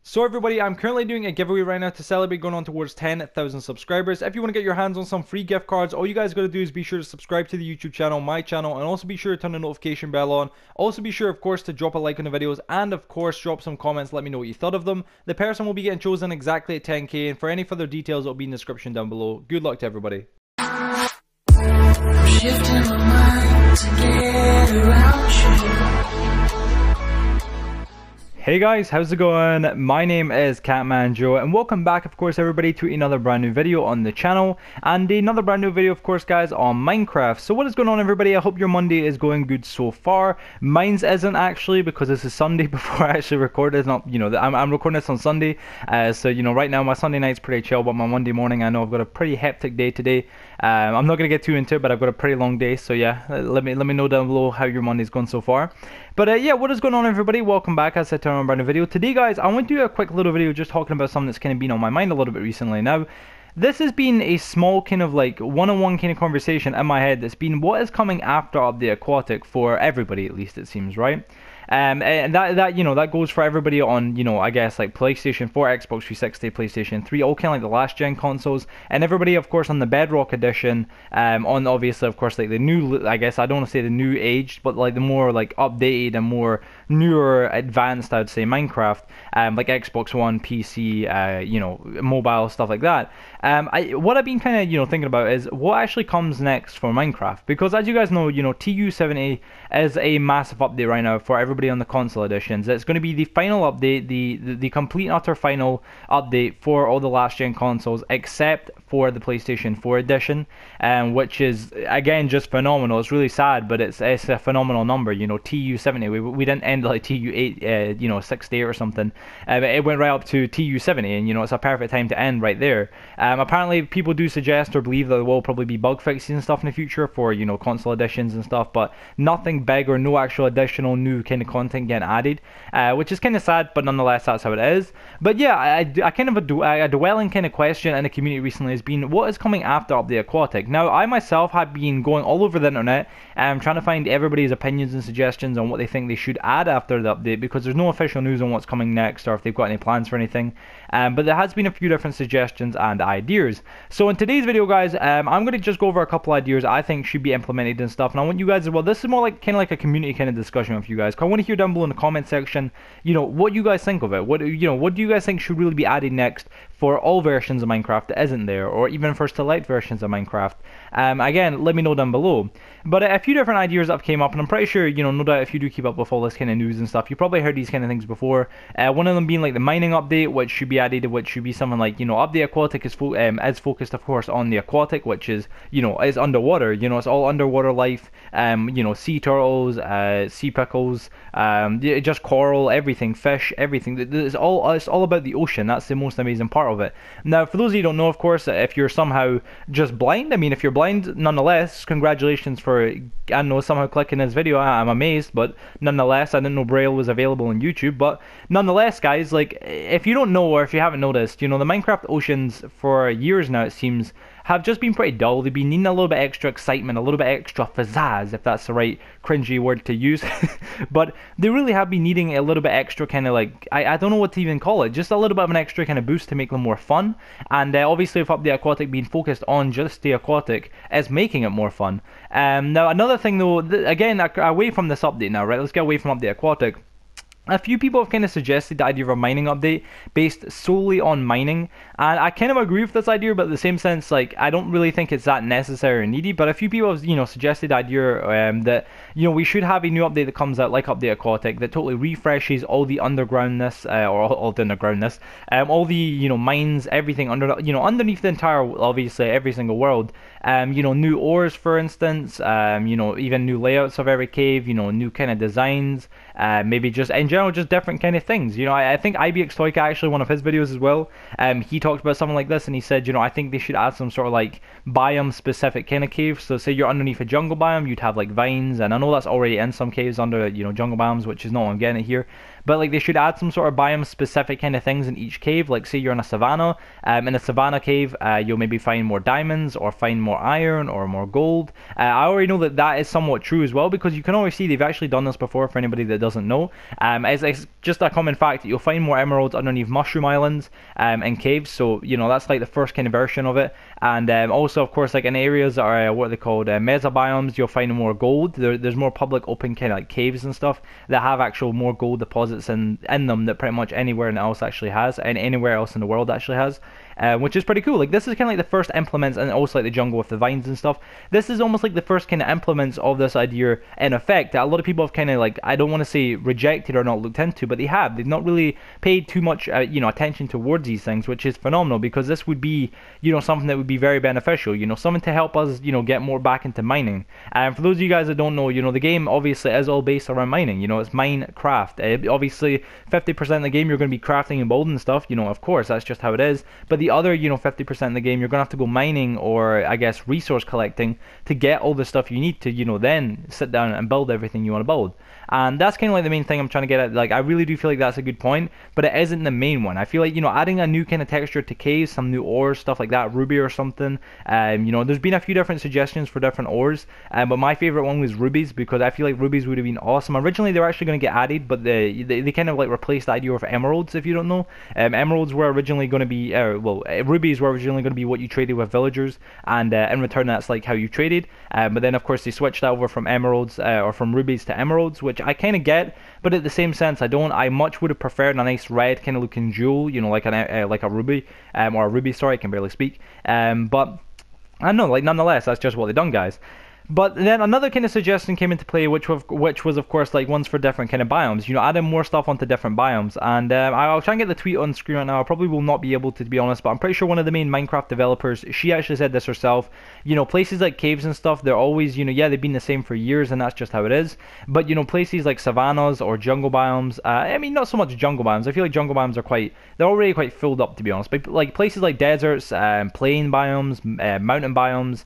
So everybody, I'm currently doing a giveaway right now to celebrate going on towards 10,000 subscribers. If you want to get your hands on some free gift cards, all you guys got to do is be sure to subscribe to the YouTube channel, my channel, and also be sure to turn the notification bell on. Also be sure, of course, to drop a like on the videos and, of course, drop some comments. Let me know what you thought of them. The person will be getting chosen exactly at 10k, and for any further details, it'll be in the description down below. Good luck to everybody. Shifting my mind to get around you. Hey guys, how's it going? My name is Catmanjoe and welcome back, of course, everybody, to another brand new video on the channel and another brand new video, of course, guys, on Minecraft. So what is going on, everybody? I hope your Monday is going good so far. Mine's isn't, actually, because this is Sunday before I actually record it. Not, I'm recording this on Sunday, so right now my Sunday night's pretty chill, but my Monday morning, I know I've got a pretty hectic day today. I'm not gonna get too into it, but I've got a pretty long day, so yeah, let me know down below how your Monday's going so far. But yeah, what is going on, everybody? Welcome back, as I said, to a brand new video. Today, guys, I want to do a quick little video just talking about something that's kind of been on my mind a little bit recently. Now, this has been a small kind of like one-on-one kind of conversation in my head that's been what is coming after Update Aquatic for everybody, at least it seems, right? And that goes for everybody on, I guess, like PlayStation 4, Xbox 360, PlayStation 3, all kind of like the last gen consoles, and everybody, of course, on the Bedrock edition, on obviously, of course, like the new, I guess, I don't want to say the new aged, but like the more like updated and more newer, advanced, I'd say, Minecraft, like Xbox One, PC, mobile, stuff like that. What I've been kind of, thinking about is what actually comes next for Minecraft, because as you guys know, TU70 is a massive update right now for everybody on the console editions. It's going to be the final update, the complete and utter final update for all the last gen consoles except for the PlayStation 4 edition, which is again just phenomenal. It's really sad, but it's a phenomenal number. TU70. We didn't end like TU8, 68 or something. It went right up to TU70, and it's a perfect time to end right there. Apparently, people do suggest or believe that there will probably be bug fixes and stuff in the future for console editions and stuff, but nothing big or no actual additional new kind of content getting added, which is kind of sad, but nonetheless that's how it is. But yeah, I kind of a dwelling kind of question in the community recently has been what is coming after Update Aquatic. Now, I myself have been going all over the internet trying to find everybody's opinions and suggestions on what they think they should add after the update, because there's no official news on what's coming next or if they've got any plans for anything. But there has been a few different suggestions and ideas. So in today's video, guys, I'm going to just go over a couple ideas I think should be implemented and stuff, and I want you guys as well. This is more like kind of like a community kind of discussion with you guys. I want to hear down below in the comment section, what you guys think of it. What do you guys think should really be added next for all versions of Minecraft that isn't there, or even for select versions of Minecraft? Again, let me know down below. But a few different ideas that have came up, and I'm pretty sure, no doubt if you do keep up with all this kind of news and stuff, you probably heard these kind of things before. One of them being like the mining update, which should be added, which should be something like, Update Aquatic is focused, of course, on the aquatic, which is, is underwater. It's all underwater life. Sea turtles, sea pickles, just coral, everything, fish, everything. It's all about the ocean. That's the most amazing part of it. Now, for those of you who don't know, of course, if you're somehow just blind, I mean, if you're blind, nonetheless, congratulations for, I don't know, somehow clicking this video. I'm amazed, but nonetheless, I didn't know Braille was available on YouTube. But nonetheless, guys, like, if you don't know or if you haven't noticed, the Minecraft oceans for years now, it seems, have just been pretty dull. They've been needing a little bit extra excitement, a little bit extra pizzazz, if that's the right cringy word to use. But they really have been needing a little bit extra kind of like, I don't know what to even call it, just a little bit of an extra kind of boost to make them more fun. And obviously with Update Aquatic being focused on just the aquatic, is making it more fun. Now another thing though, again, away from this update now, right, let's get away from Update Aquatic. A few people have kind of suggested the idea of a mining update based solely on mining, and I kind of agree with this idea, but at the same sense, like, I don't really think it's that necessary or needy. But a few people have, suggested the idea that, we should have a new update that comes out like Update Aquatic that totally refreshes all the undergroundness, or all the undergroundness, all the, mines, everything underneath the entire, obviously, every single world. New ores, for instance, even new layouts of every cave, new kind of designs, maybe just in general, just different kind of things. I think IBX Stoica, actually, one of his videos as well, he talked about something like this, and he said, I think they should add some sort of like biome specific kind of cave. So say you're underneath a jungle biome, you'd have like vines, and I know that's already in some caves under, jungle biomes, which is not what I'm getting at here. but like they should add some sort of biome specific kind of things in each cave. Like say you're in a savanna, in a savanna cave, you'll maybe find more diamonds or find more iron or more gold. I already know that that is somewhat true as well, because you can always see they've actually done this before. For anybody that doesn't know, it's just a common fact that you'll find more emeralds underneath mushroom islands in caves. So you know that's like the first kind of version of it. And also of course like in areas that are what are they called, mesobiomes, you'll find more gold. There's more public open kind of like caves and stuff that have actual more gold deposits in them that pretty much anywhere else actually has, and anywhere else in the world actually has. Which is pretty cool. Like this is kind of like the first implements, and also like the jungle with the vines and stuff. This is almost like the first kind of implements of this idea in effect that a lot of people have kind of like, I don't want to say rejected or not looked into, but they have. They've not really paid too much attention towards these things, which is phenomenal, because this would be something that would be very beneficial. Something to help us get more back into mining. And for those of you guys that don't know, the game obviously is all based around mining. It's Minecraft. Obviously 50% of the game you're going to be crafting and building stuff. Of course that's just how it is. But the other 50% of the game you're going to have to go mining, or I guess resource collecting, to get all the stuff you need to then sit down and build everything you want to build. And that's kind of like the main thing I'm trying to get at. Like I really do feel like that's a good point, but it isn't the main one. I feel like adding a new kind of texture to caves, some new ores, stuff like that, ruby or something. There's been a few different suggestions for different ores, but my favorite one was rubies, because I feel like rubies would have been awesome. Originally they were actually going to get added, but they kind of like replaced the idea of emeralds. If you don't know, emeralds were originally going to be rubies were originally going to be what you traded with villagers, and in return that's like how you traded. But then of course they switched that over from emeralds or from rubies to emeralds, which I kind of get, but at the same sense I don't. I much would have preferred a nice red kind of looking jewel, like a ruby, or a ruby. Sorry, I can barely speak. But I don't know. Like nonetheless, that's just what they done, guys. But then another kind of suggestion came into play, which was of course like ones for different kind of biomes. Adding more stuff onto different biomes. And I'll try and get the tweet on screen right now. I probably will not be able to be honest, but I'm pretty sure one of the main Minecraft developers, she actually said this herself. Places like caves and stuff, they're always yeah, they've been the same for years, and that's just how it is. But places like savannas or jungle biomes, I mean not so much jungle biomes. I feel like jungle biomes they're already quite filled up, to be honest. But like places like deserts, plain biomes, mountain biomes,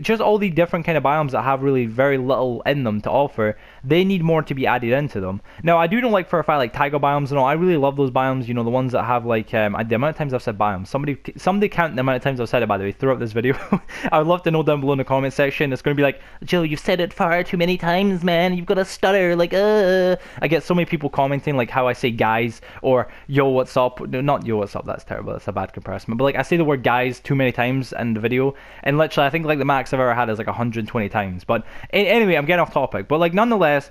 just all the different kind of biomes that have really very little in them to offer, they need more to be added into them. Now I do know like for a fact like taiga biomes and all, I really love those biomes, the ones that have like the amount of times I've said biomes. Somebody count the amount of times I've said it, by the way, throughout this video. I would love to know down below in the comment section. It's going to be like, Joe, you've said it far too many times, man, you've got a stutter, like I get so many people commenting like how I say guys or yo what's up. No, not yo what's up, that's terrible, that's a bad comparison, but like I say the word guys too many times in the video, and literally I think like the max I've ever had is like 120 times. But anyway, I'm getting off topic. But like nonetheless,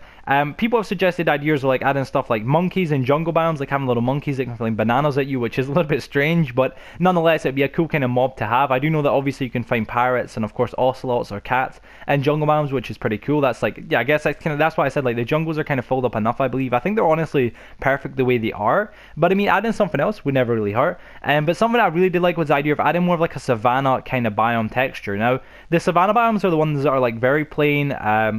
people have suggested ideas of like adding stuff like monkeys and jungle biomes, like having little monkeys that can fling bananas at you, which is a little bit strange, but nonetheless it'd be a cool kind of mob to have. I do know that obviously you can find parrots and of course ocelots or cats and jungle biomes, which is pretty cool. That's like, yeah, I guess that's why I said like the jungles are kind of filled up enough, I believe. I think they're honestly perfect the way they are, but I mean adding something else would never really hurt. But something I really did like was the idea of adding more of like a savanna kind of biome texture. Now the savanna biomes are the ones that are like very plain,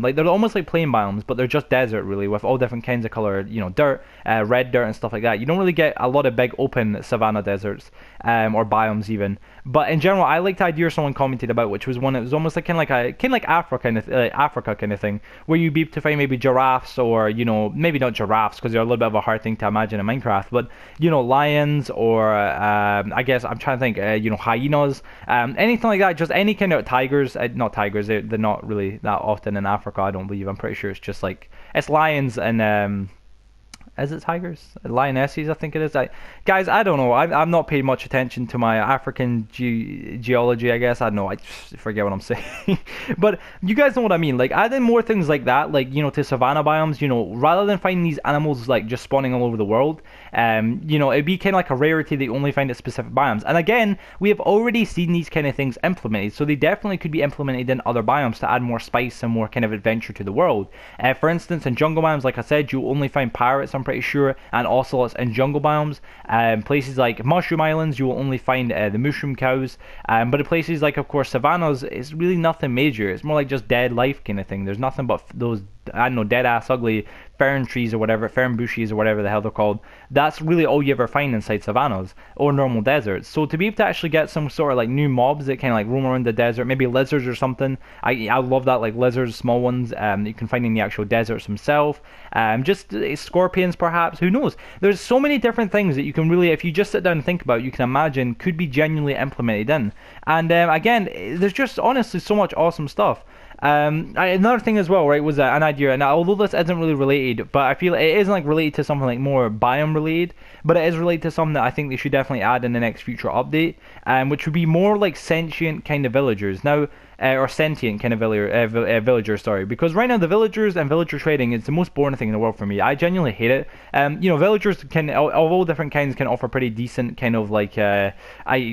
like they're almost like plain biomes, but they're just desert really, with all different kinds of color, dirt, red dirt and stuff like that. You don't really get a lot of big open savanna deserts or biomes even. But in general, I liked the idea someone commented about, which was one that was almost like kind of like Africa kind of thing, where you'd be able to find maybe giraffes, or maybe not giraffes because they're a little bit of a hard thing to imagine in Minecraft, but lions, or I guess I'm trying to think, hyenas, anything like that. Just any kind of tigers. Not tigers. They're not really that often in Africa, I don't believe. I'm pretty sure it's just like it's lions and is it tigers? Lionesses, I think it is. Guys, I don't know. I've not paid much attention to my African geology, I guess. I don't know. I just forget what I'm saying. But you guys know what I mean. Like, adding more things like that, like, to savanna biomes, rather than finding these animals, like, just spawning all over the world, it'd be kind of like a rarity that you only find at specific biomes. And again, we have already seen these kind of things implemented, so they definitely could be implemented in other biomes to add more spice and more kind of adventure to the world. For instance, in jungle biomes, like I said, you only find pirates, I'm pretty sure, and ocelots in jungle biomes. Places like mushroom islands, you will only find the mushroom cows. But in places like, of course, savannas, it's really nothing major. It's more like just dead life kind of thing. There's nothing but those I don't know, dead ass ugly fern trees or whatever, fern bushes or whatever the hell they're called, that's really all you ever find inside savannas or normal deserts. So to be able to actually get some sort of like new mobs that kind of like roam around the desert, maybe lizards or something, I love that, like lizards, small ones that you can find in the actual deserts themselves, just scorpions perhaps, who knows. There's so many different things that you can really, if you just sit down and think about, you can imagine could be genuinely implemented in. And again, there's just honestly so much awesome stuff. Another thing as well, right, was an idea, and although this isn't really related, but I feel it isn't like related to something like more biome related, but it is related to something that I think they should definitely add in the next future update, which would be more like sentient kind of villagers. Now, or sentient kind of villagers, sorry, because right now the villagers and villager trading is the most boring thing in the world for me. I genuinely hate it. You know, villagers can, of all different kinds, can offer pretty decent kind of like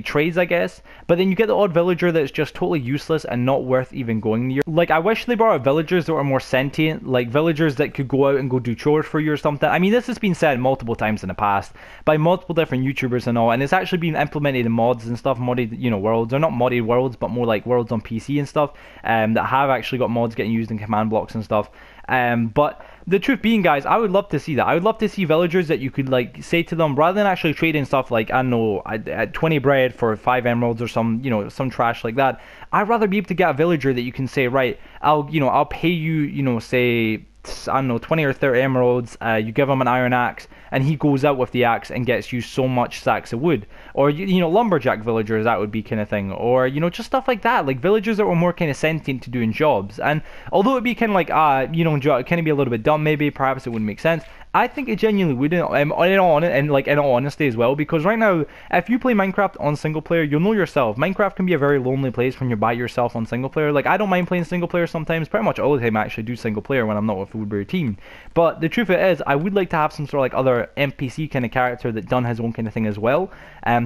trades, I guess, but then you get the odd villager that's just totally useless and not worth even going near. Like, I wish they brought out villagers that were more sentient, like villagers that could go out and go do chores for you or something. I mean, this has been said multiple times in the past by multiple different YouTubers and all, and it's actually been implemented in mods and stuff, modded, you know, worlds, or not modded worlds, but more like worlds on PC and stuff, that have actually got mods getting used in command blocks and stuff. But the truth being, guys, I would love to see that. I would love to see villagers that you could like say to them, rather than actually trading stuff like, I don't know, 20 bread for 5 emeralds or some, you know, some trash like that. I'd rather be able to get a villager that you can say, right, I'll pay you, you know, say, I don't know, 20 or 30 emeralds, you give him an iron axe, and he goes out with the axe and gets you so much sacks of wood. Or, you know, lumberjack villagers, that would be kind of thing. Or, you know, just stuff like that, like villagers that were more kind of sentient to doing jobs. And although it'd be kind of like, you know, kind of be a little bit dumb maybe, perhaps it wouldn't make sense, I think it genuinely would, in all honesty as well, because right now, if you play Minecraft on single player, you'll know yourself, Minecraft can be a very lonely place when you're by yourself on single player. Like, I don't mind playing single player sometimes, pretty much all the time I actually do single player when I'm not with a Woodbury team. But the truth of it is, I would like to have some sort of like other NPC kind of character that done his own kind of thing as well,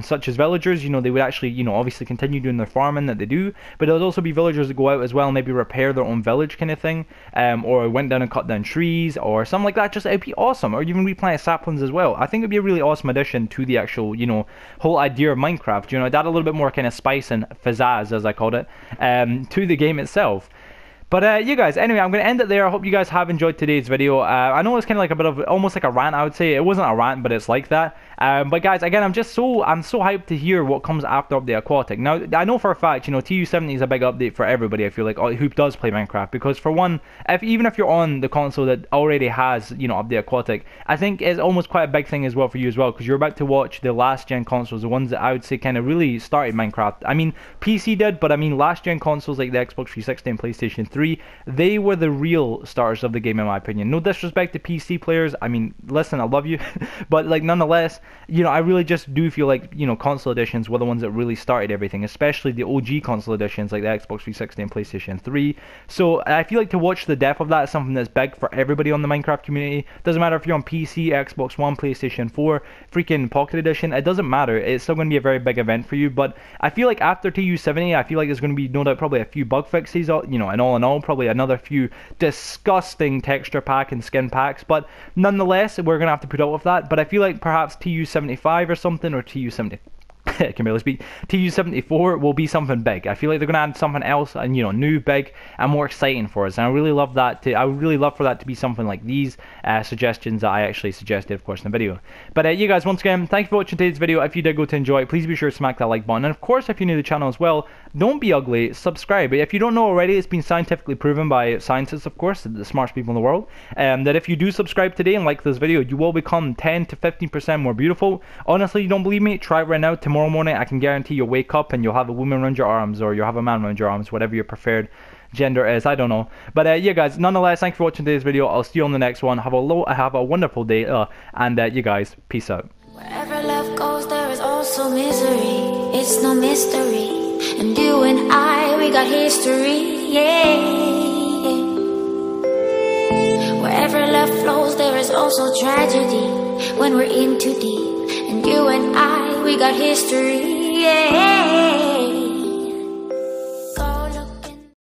such as villagers. You know, they would actually, you know, obviously continue doing their farming that they do, but there'll also be villagers that go out as well and maybe repair their own village kind of thing, or went down and cut down trees or something like that. Just, it'd be awesome. Or even replant saplings as well. I think it'd be a really awesome addition to the actual, you know, whole idea of Minecraft. You know, add a little bit more kind of spice and pizzazz, as I called it, to the game itself. But you guys, anyway, I'm going to end it there. I hope you guys have enjoyed today's video. I know it's kind of like a bit of, almost like a rant, I would say. It wasn't a rant, but it's like that. But guys, again, I'm so hyped to hear what comes after Update Aquatic. Now, I know for a fact, you know, TU70 is a big update for everybody, I feel like, who does play Minecraft. Because for one, even if you're on the console that already has, you know, Update Aquatic, I think it's almost quite a big thing as well for you as well, because you're about to watch the last gen consoles, the ones that I would say kind of really started Minecraft. I mean, PC did, but I mean, last gen consoles like the Xbox 360 and PlayStation 3, they were the real starters of the game in my opinion. No disrespect to PC players, I mean, listen, I love you, but like nonetheless, you know, I really just do feel like, you know, console editions were the ones that really started everything, especially the OG console editions like the Xbox 360 and PlayStation 3. So I feel like to watch the death of that is something that's big for everybody on the Minecraft community. Doesn't matter if you're on PC, Xbox One, PlayStation 4, freaking Pocket Edition, it doesn't matter. It's still going to be a very big event for you. But I feel like after TU70, I feel like there's going to be no doubt probably a few bug fixes, you know, and all in all, probably another few disgusting texture pack and skin packs. But nonetheless, we're going to have to put up with that. But I feel like perhaps TU75 or something, or TU70, I can barely speak, TU74 will be something big. I feel like they're going to add something else, and you know, new, big, and more exciting for us. And I really love that. I would really love for that to be something like these suggestions that I actually suggested, of course, in the video. But you guys, once again, thank you for watching today's video. If you did go to enjoy it, please be sure to smack that like button. And of course, if you're new to the channel as well, don't be ugly, subscribe. If you don't know already, it's been scientifically proven by scientists, of course, the smartest people in the world, that if you do subscribe today and like this video, you will become 10 to 15% more beautiful. Honestly, you don't believe me? Try it right now. Tomorrow morning, I can guarantee you'll wake up and you'll have a woman around your arms, or you'll have a man around your arms, whatever your preferred gender is, I don't know. But yeah guys, nonetheless, thank you for watching today's video. I'll see you on the next one. Have a wonderful day, and you guys, peace out. Wherever love goes, there is also misery. It's no mystery. And you and I, we got history, yeah. Wherever love flows, there is also tragedy when we're in too deep. And you and I, we got history, yeah.